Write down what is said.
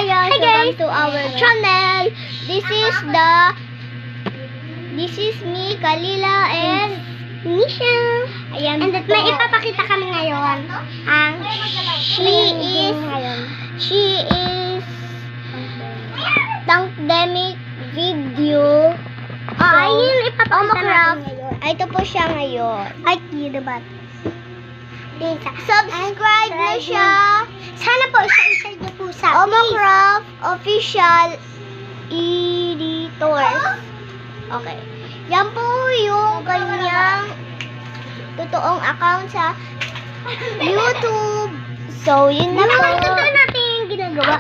guys, welcome to our channel. This is me, Kalila, and Nisha. Ayan, and may ipapakita kami ngayon. She is Tankdemic video. Ayun, ipapakita natin ngayon. Ito po siya ngayon. Ay, diba? Subscribe na siya. Sana po isa-isa niyo po sa Omocraft Official Editors. Okay. Yan po yung kanyang totoong account sa YouTube. So, yun na po. Ito natin yung ginagawa